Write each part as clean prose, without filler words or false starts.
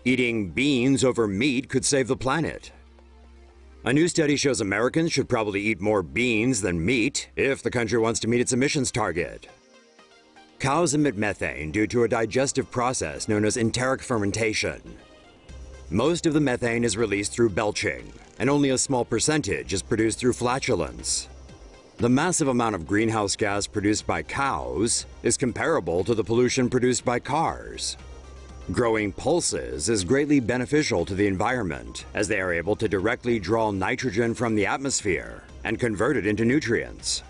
Eating beans over meat could save the planet. A new study shows Americans should probably eat more beans than meat if the country wants to meet its emissions target. Cows emit methane due to a digestive process known as enteric fermentation. Most of the methane is released through belching, and only a small percentage is produced through flatulence. The massive amount of greenhouse gas produced by cows is comparable to the pollution produced by cars. Growing pulses is greatly beneficial to the environment, as they are able to directly draw nitrogen from the atmosphere and convert it into nutrients.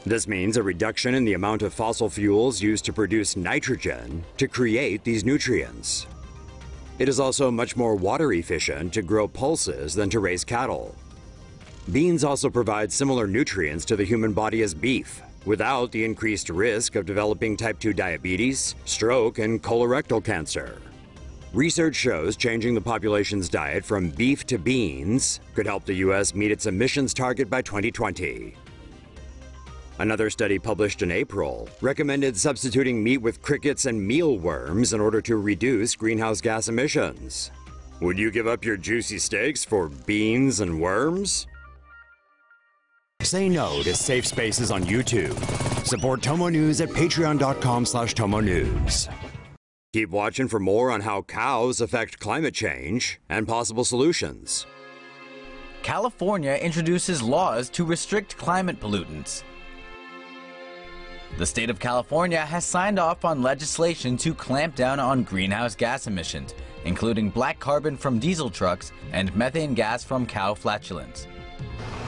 This means a reduction in the amount of fossil fuels used to produce nitrogen to create these nutrients. It is also much more water efficient to grow pulses than to raise cattle. Beans also provide similar nutrients to the human body as beef, without the increased risk of developing type 2 diabetes, stroke, and colorectal cancer. Research shows changing the population's diet from beef to beans could help the U.S. meet its emissions target by 2020. Another study published in April recommended substituting meat with crickets and mealworms in order to reduce greenhouse gas emissions. Would you give up your juicy steaks for beans and worms? Say no to safe spaces on YouTube. Support TomoNews at patreon.com/TomoNews. Keep watching for more on how cows affect climate change and possible solutions. California introduces laws to restrict climate pollutants. The state of California has signed off on legislation to clamp down on greenhouse gas emissions, including black carbon from diesel trucks and methane gas from cow flatulence.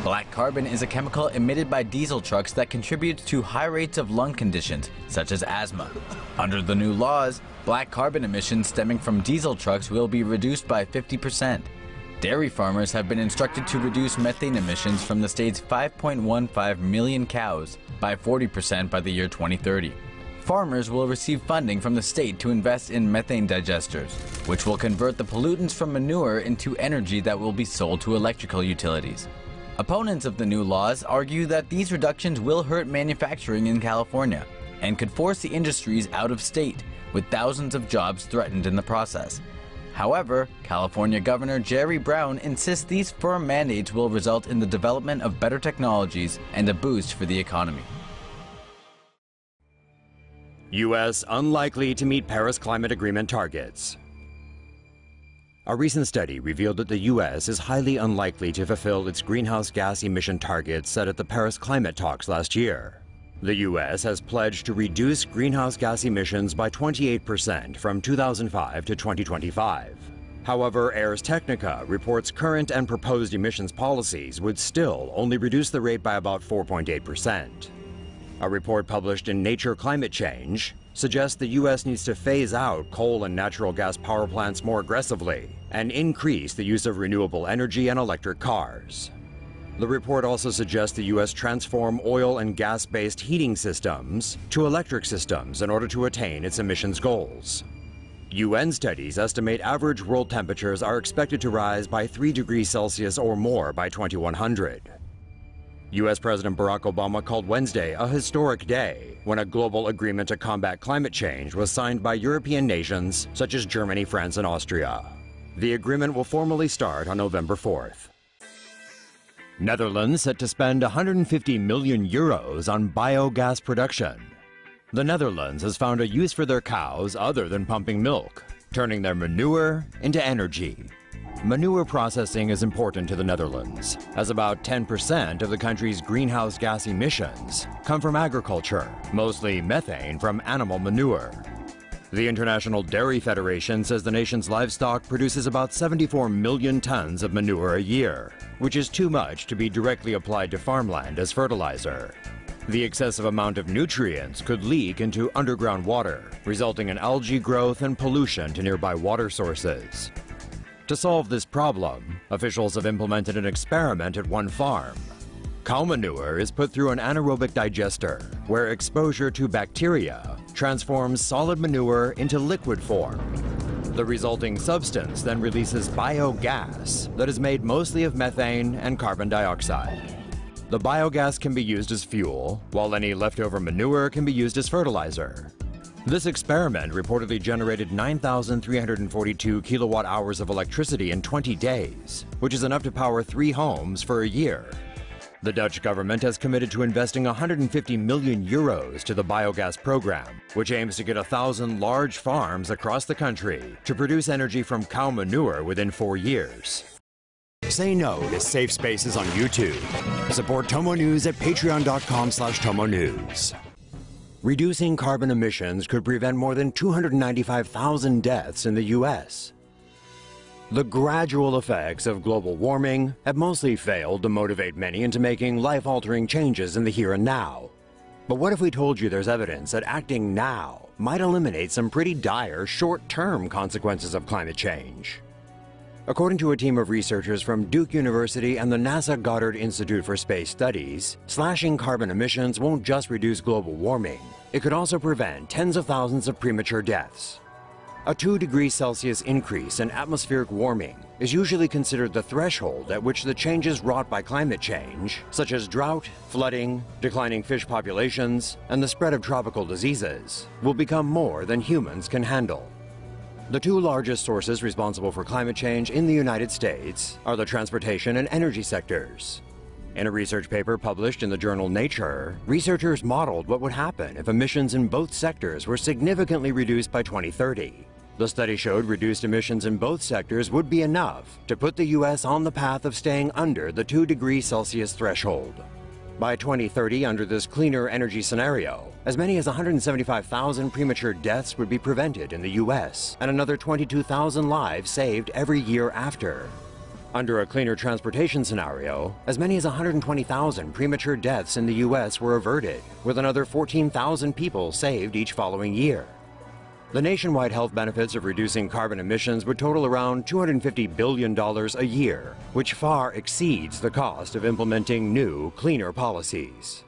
Black carbon is a chemical emitted by diesel trucks that contributes to high rates of lung conditions, such as asthma. Under the new laws, black carbon emissions stemming from diesel trucks will be reduced by 50%. Dairy farmers have been instructed to reduce methane emissions from the state's 5.15 million cows by 40% by the year 2030. Farmers will receive funding from the state to invest in methane digesters, which will convert the pollutants from manure into energy that will be sold to electrical utilities. Opponents of the new laws argue that these reductions will hurt manufacturing in California and could force the industries out of state, with thousands of jobs threatened in the process. However, California Governor Jerry Brown insists these firm mandates will result in the development of better technologies and a boost for the economy. U.S. unlikely to meet Paris Climate Agreement targets. A recent study revealed that the U.S. is highly unlikely to fulfill its greenhouse gas emission targets set at the Paris climate talks last year. The U.S. has pledged to reduce greenhouse gas emissions by 28% from 2005 to 2025. However, Ars Technica reports current and proposed emissions policies would still only reduce the rate by about 4.8%. A report published in Nature Climate Change suggests the U.S. needs to phase out coal and natural gas power plants more aggressively and increase the use of renewable energy and electric cars. The report also suggests the U.S. transform oil and gas-based heating systems to electric systems in order to attain its emissions goals. UN studies estimate average world temperatures are expected to rise by 3 degrees Celsius or more by 2100. U.S. President Barack Obama called Wednesday a historic day when a global agreement to combat climate change was signed by European nations such as Germany, France, and Austria. The agreement will formally start on November 4th. Netherlands set to spend 150 million euros on biogas production. The Netherlands has found a use for their cows other than pumping milk, turning their manure into energy. Manure processing is important to the Netherlands, as about 10% of the country's greenhouse gas emissions come from agriculture, mostly methane from animal manure. The International Dairy Federation says the nation's livestock produces about 74 million tons of manure a year, which is too much to be directly applied to farmland as fertilizer. The excessive amount of nutrients could leak into underground water, resulting in algae growth and pollution to nearby water sources. To solve this problem, officials have implemented an experiment at one farm. Cow manure is put through an anaerobic digester, where exposure to bacteria transforms solid manure into liquid form. The resulting substance then releases biogas that is made mostly of methane and carbon dioxide. The biogas can be used as fuel, while any leftover manure can be used as fertilizer. This experiment reportedly generated 9,342 kilowatt hours of electricity in 20 days, which is enough to power 3 homes for a year. The Dutch government has committed to investing 150 million euros to the biogas program, which aims to get 1,000 large farms across the country to produce energy from cow manure within 4 years. Say no to safe spaces on YouTube. Support TomoNews at patreon.com/TomoNews. Reducing carbon emissions could prevent more than 295,000 deaths in the U.S. The gradual effects of global warming have mostly failed to motivate many into making life-altering changes in the here and now. But what if we told you there's evidence that acting now might eliminate some pretty dire short-term consequences of climate change? According to a team of researchers from Duke University and the NASA Goddard Institute for Space Studies, slashing carbon emissions won't just reduce global warming, it could also prevent tens of thousands of premature deaths. A 2 degrees Celsius increase in atmospheric warming is usually considered the threshold at which the changes wrought by climate change, such as drought, flooding, declining fish populations, and the spread of tropical diseases, will become more than humans can handle. The 2 largest sources responsible for climate change in the United States are the transportation and energy sectors. In a research paper published in the journal Nature, researchers modeled what would happen if emissions in both sectors were significantly reduced by 2030. The study showed reduced emissions in both sectors would be enough to put the U.S. on the path of staying under the 2 degrees Celsius threshold. By 2030, under this cleaner energy scenario, as many as 175,000 premature deaths would be prevented in the U.S., and another 22,000 lives saved every year after. Under a cleaner transportation scenario, as many as 120,000 premature deaths in the U.S. were averted, with another 14,000 people saved each following year. The nationwide health benefits of reducing carbon emissions would total around $250 billion a year, which far exceeds the cost of implementing new, cleaner policies.